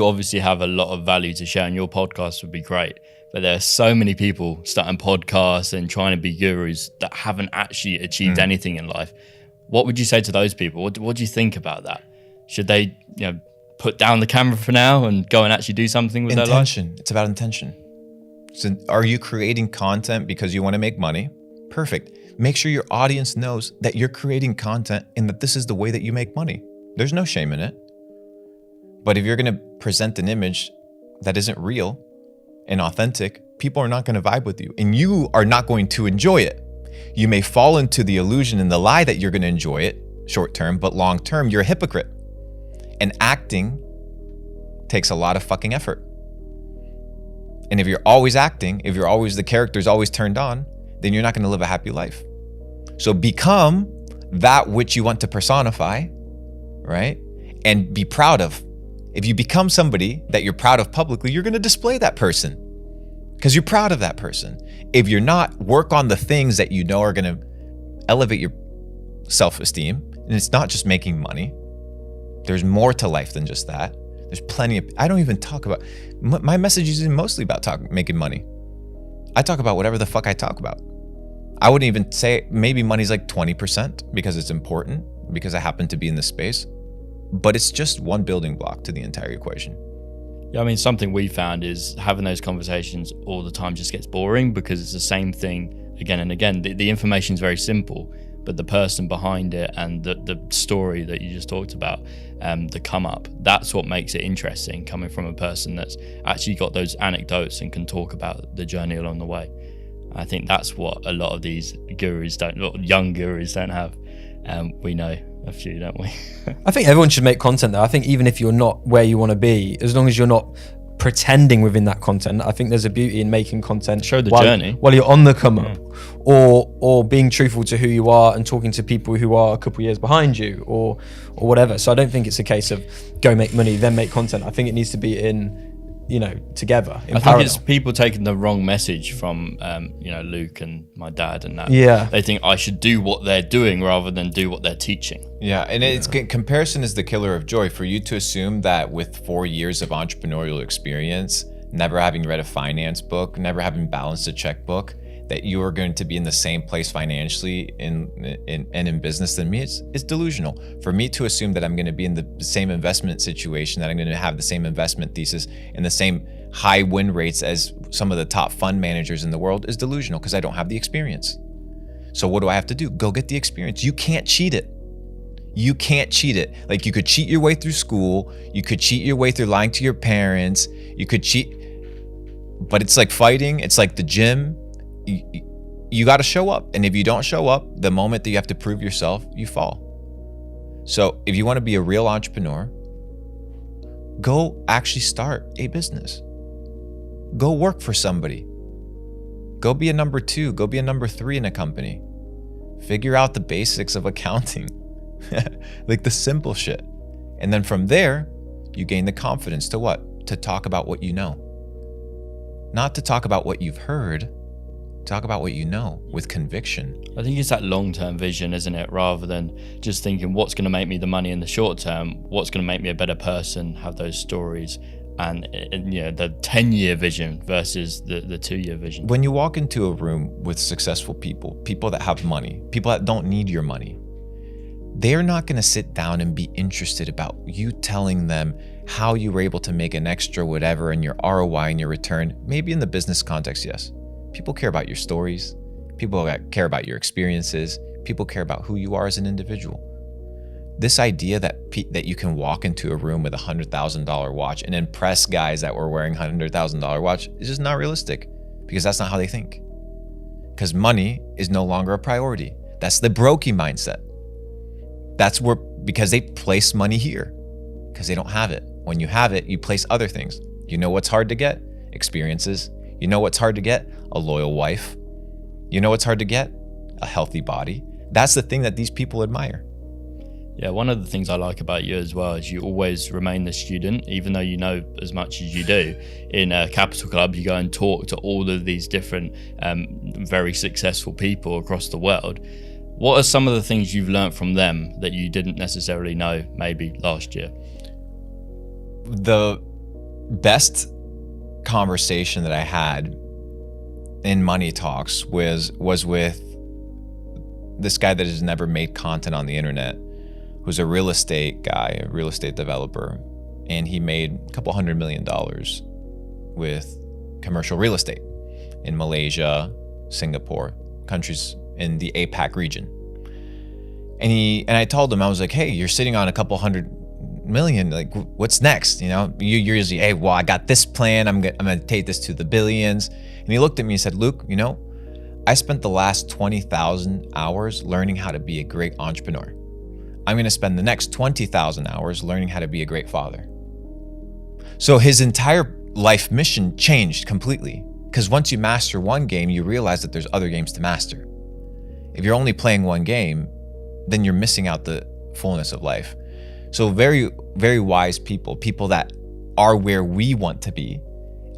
you obviously have a lot of value to share, and your podcast would be great. But there are so many people starting podcasts and trying to be gurus that haven't actually achieved anything in life. What would you say to those people? What do you think about that? Should they, put down the camera for now and go and actually do something with their life? Intention. It's about intention. So are you creating content because you want to make money? Perfect. Make sure your audience knows that you're creating content and that this is the way that you make money. There's no shame in it. But if you're going to present an image that isn't real and authentic, people are not going to vibe with you, and you are not going to enjoy it. You may fall into the illusion and the lie that you're going to enjoy it short term, but long term, you're a hypocrite. And acting takes a lot of fucking effort. And if you're always acting, if you're always, the character's always turned on, then you're not going to live a happy life. So become that which you want to personify, right? And be proud of. If you become somebody that you're proud of publicly, you're going to display that person because you're proud of that person. If you're not, work on the things that you know are going to elevate your self-esteem. And it's not just making money. There's more to life than just that. There's plenty of, I don't even talk about, my message is mostly about making money. I talk about whatever the fuck I talk about. I wouldn't even say, maybe money's like 20% because it's important, because I happen to be in this space. But it's just one building block to the entire equation. Yeah, I mean, something we found is having those conversations all the time just gets boring because it's the same thing again and again. The information is very simple, but the person behind it and the story that you just talked about, the come up, that's what makes it interesting, coming from a person that's actually got those anecdotes and can talk about the journey along the way. I think that's what a lot of these gurus young gurus don't have. We know a few, don't we? I think everyone should make content though. I think even if you're not where you want to be, as long as you're not pretending within that content, I think there's a beauty in making content. Show the journey while you're on the come up, or being truthful to who you are and talking to people who are a couple years behind you, or whatever. So I don't think it's a case of go make money then make content. I think it needs to be together in I parallel. think it's people taking the wrong message from Luke and my dad and that. Yeah, they think I should do what they're doing rather than do what they're teaching. Yeah, and it's comparison is the killer of joy. For you to assume that with 4 years of entrepreneurial experience, never having read a finance book, never having balanced a checkbook, that you are going to be in the same place financially and in business than me, it's delusional. For me to assume that I'm going to be in the same investment situation, that I'm going to have the same investment thesis and the same high win rates as some of the top fund managers in the world is delusional because I don't have the experience. So what do I have to do? Go get the experience. You can't cheat it. You can't cheat it. Like, you could cheat your way through school. You could cheat your way through lying to your parents. You could cheat, but it's like fighting. It's like the gym. You got to show up. And if you don't show up, the moment that you have to prove yourself, you fall. So if you want to be a real entrepreneur, go actually start a business. Go work for somebody. Go be a number 2. Go be a number 3 in a company. Figure out the basics of accounting. Like the simple shit. And then from there, you gain the confidence to what? To talk about what you know. Not to talk about what you've heard. Talk about what you know with conviction. I think it's that long-term vision, isn't it? Rather than just thinking what's going to make me the money in the short term, what's going to make me a better person, have those stories, and the 10-year vision versus the 2-year vision. When you walk into a room with successful people that have money, people that don't need your money, they're not going to sit down and be interested about you telling them how you were able to make an extra whatever and your ROI and your return. Maybe in the business context, yes. People care about your stories. People care about your experiences. People care about who you are as an individual. This idea that you can walk into a room with $100,000 watch and impress guys that were wearing $100,000 watch is just not realistic, because that's not how they think. Because money is no longer a priority. That's the brokey mindset. That's because they place money here because they don't have it. When you have it, you place other things. You know what's hard to get? Experiences. You know what's hard to get? A loyal wife. You know what's hard to get? A healthy body. That's the thing that these people admire. Yeah, one of the things I like about you as well is you always remain the student, even though you know as much as you do. In Capital Club, you go and talk to all of these different very successful people across the world. What are some of the things you've learned from them that you didn't necessarily know maybe last year? The best conversation that I had in Money Talks was with this guy that has never made content on the internet, who's a real estate guy, a real estate developer, and he made a couple $100 million with commercial real estate in Malaysia, Singapore, countries in the APAC region. And I told him, I was like, hey, you're sitting on a couple $100 million, like what's next? You're usually, hey, well, I got this plan, I'm gonna take this to the billions. And he looked at me and said, Luke, I spent the last 20,000 hours learning how to be a great entrepreneur. I'm gonna spend the next 20,000 hours learning how to be a great father. So his entire life mission changed completely, because once you master one game, you realize that there's other games to master. If you're only playing one game, then you're missing out the fullness of life. So very, very wise people that are where we want to be,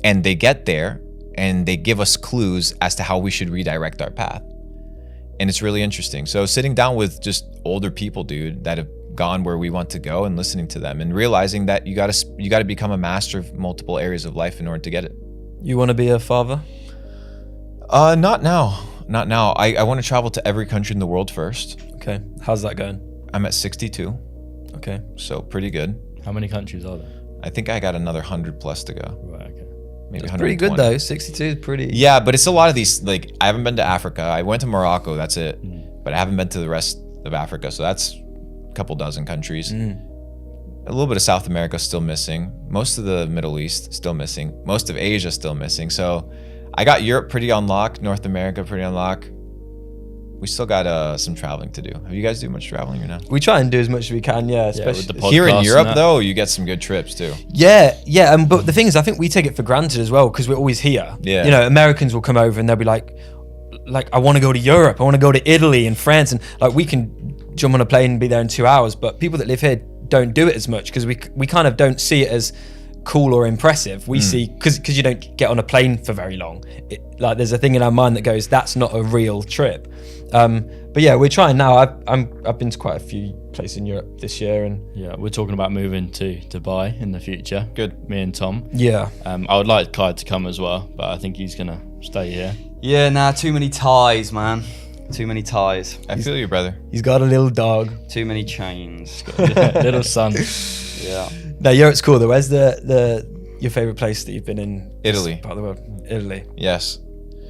and they get there and they give us clues as to how we should redirect our path. And it's really interesting. So sitting down with just older people, dude, that have gone where we want to go, and listening to them and realizing that you gotta become a master of multiple areas of life in order to get it. You want to be a father? Not now. I want to travel to every country in the world first. Okay. How's that going? I'm at 62. Okay. So pretty good. How many countries are there? I think I got another 100 plus to go. Right, okay. Maybe That's pretty good though. 62 is pretty. Yeah, but it's a lot of these, like, I haven't been to Africa. I went to Morocco, that's it. But I haven't been to the rest of Africa. So that's a couple dozen countries. A little bit of South America still missing. Most of the Middle East still missing. Most of Asia still missing. So I got Europe pretty on lock, North America pretty on lock. We still got some traveling to do. Have you guys do much traveling or not? We try and do as much as we can, yeah. Especially with the Here in podcast Europe, and that. though, you get some good trips too. Yeah. But the thing is, I think we take it for granted as well because we're always here. Yeah. Americans will come over and they'll be like, I want to go to Europe. I want to go to Italy and France, and like we can jump on a plane and be there in 2 hours. But people that live here don't do it as much because we kind of don't see it as cool or impressive. We see because you don't get on a plane for very long. There's a thing in our mind that goes, that's not a real trip. But yeah, we're trying now. I've been to quite a few places in Europe this year, and Yeah, we're talking about moving to Dubai in the future. Good. Me and Tom. yeah, I would like Clyde to come as well, but I think he's gonna stay here. Yeah, nah, too many ties, man. Too many ties. I feel you, brother. he's got a little dog. Too many chains. Little son. Yeah. No, Europe's cool though. Where's your favorite place that you've been in? Italy. This part of the world. Italy. Yes.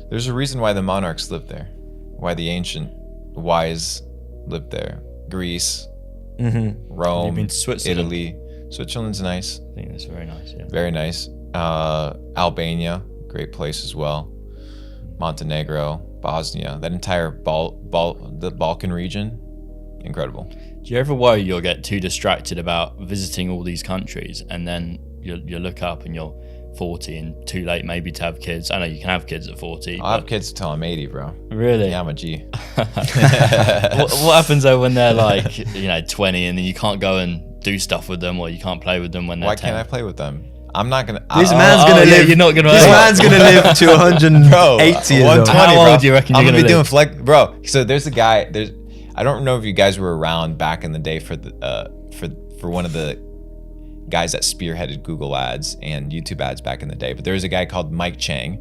There's a reason why the monarchs lived there. Why the ancient wise lived there. Greece, Rome, You've been to Switzerland? Italy. Switzerland's nice. I think that's very nice. Yeah. Very nice. Albania, great place as well. Montenegro, Bosnia, that entire the Balkan region, incredible. Do you ever worry you'll get too distracted about visiting all these countries and then you look up and you're 40 and too late maybe to have kids? I know you can have kids at 40. I'll have kids until I'm 80, bro. Really? Yeah, I'm a G. What happens though when they're like 20 and then you can't go and do stuff with them or you can't play with them when they're Why 10? can't I play with them? I'm not gonna. This I- man's gonna yeah, live. you're not gonna- This man's gonna live to 180 Bro, years old. 120, How bro. old do you reckon I'm you're gonna be gonna doing live? bro. So there's a guy. I don't know if you guys were around back in the day for the for one of the guys that spearheaded Google ads and YouTube ads back in the day. But there was a guy called Mike Chang,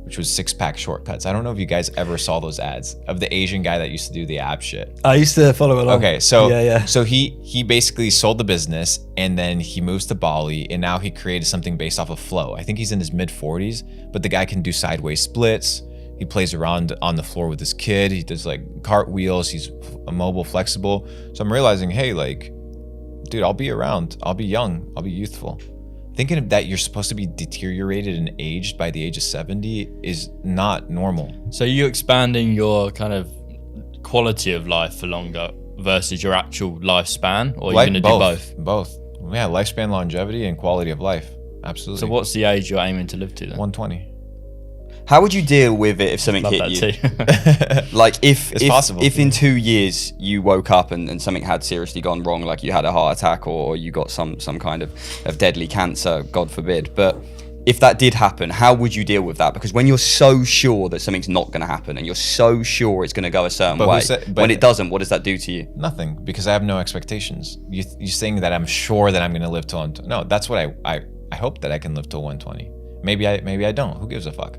which was Six Pack Shortcuts. I don't know if you guys ever saw those ads of the Asian guy that used to do the ab shit. I used to follow along. Okay, so yeah. so he basically sold the business and then he moves to Bali and now he created something based off of flow. I think he's in his mid 40s, but the guy can do sideways splits. He plays around on the floor with his kid. He does like cartwheels. He's mobile, flexible. So I'm realizing, hey, like, dude, I'll be around. I'll be young. I'll be youthful. Thinking of that you're supposed to be deteriorated and aged by the age of 70 is not normal. So you expanding your kind of quality of life for longer versus your actual lifespan, or are you going to do both? Both. Yeah, lifespan, longevity, and quality of life. Absolutely. So what's the age you're aiming to live to then? 120. How would you deal with it if something Love hit that you? too. Like if possible. if in 2 years you woke up and something had seriously gone wrong, like you had a heart attack or you got some kind of deadly cancer, God forbid. But if that did happen, how would you deal with that? Because when you're so sure that something's not going to happen and you're so sure it's going to go a certain But who way, said- when it doesn't, what does that do to you? Nothing, because I have no expectations. You're saying that I'm sure that I'm going to live till I'm... No, that's what I I hope that I can live till 120. Maybe I don't. Who gives a fuck?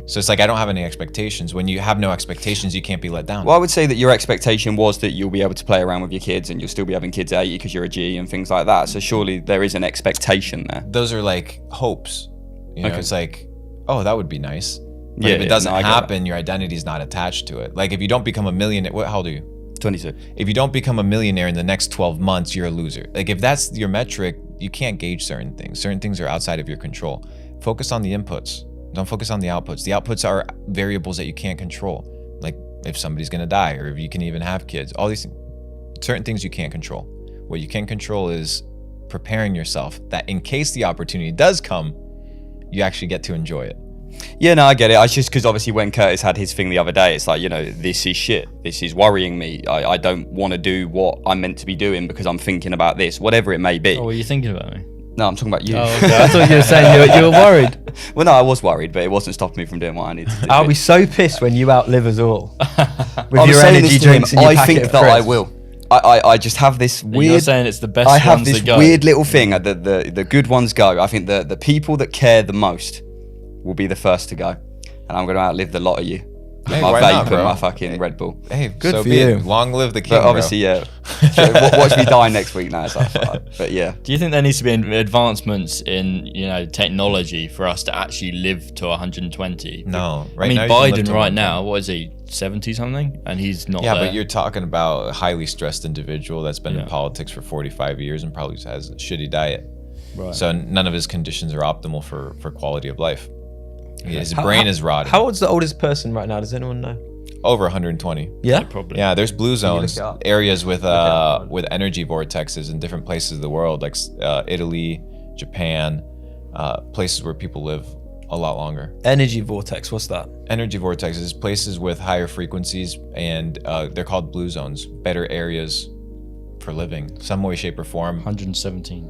So it's like I don't have any expectations. When you have no expectations, you can't be let down. Well, I would say that your expectation was that you'll be able to play around with your kids and you'll still be having kids at 80 because you're a G and things like that. So surely there is an expectation there. Those are like hopes. You know, Okay. it's like, oh, that would be nice. But if it yeah, doesn't no, I get happen, your identity's not attached to it. Like if you don't become a millionaire, how old are you? 22. If you don't become a millionaire in the next 12 months, you're a loser. Like if that's your metric, you can't gauge certain things. Certain things are outside of your control. Focus on the inputs. Don't focus on the outputs. The outputs are variables that you can't control. Like if somebody's gonna die or if you can even have kids. All these certain things you can't control. What you can control is preparing yourself that in case the opportunity does come, you actually get to enjoy it. Yeah, no, I get it. I just because obviously when Curtis had his thing the other day, it's like, you know, this is shit. This is worrying me. I don't want to do what I'm meant to be doing because I'm thinking about this, whatever it may be. Oh, were you thinking about me? No, I'm talking about you. Oh, okay. I thought you were saying you were worried. Well, no, I was worried, but it wasn't stopping me from doing what I needed to do. I'll be so pissed when you outlive us all. With I was your saying energy this to him, drinks and your I packet think of that I crisps. will. I just have this You're weird. saying it's the best I have ones this that go. weird little thing. The good ones go. I think the people that care the most will be the first to go, and I'm going to outlive the lot of you. With Hey, my why vape not, and bro? my fucking Red Bull. Hey, Good so for be you. it. Long live the king, But obviously, yeah. Watch me die next week now. So but yeah. Do you think there needs to be advancements in, you know, technology for us to actually live to 120? No, I right mean, now you can live Biden to right 120. now, what is he, 70 something? And he's not Yeah, there. but you're talking about a highly stressed individual that's been in Yeah. politics for 45 years and probably has a shitty diet. Right. So none of his conditions are optimal for quality of life. His How- brain how- is rotting. How old's the oldest person right now? Does anyone know? Over 120. Yeah. Probably. Yeah, there's blue zones, it up. areas with it up. with energy vortexes in different places of the world, like Italy, Japan, places where people live a lot longer. Energy vortex. What's that? Energy vortexes is places with higher frequencies, and they're called blue zones, better areas for living, some way, shape, or form. 117.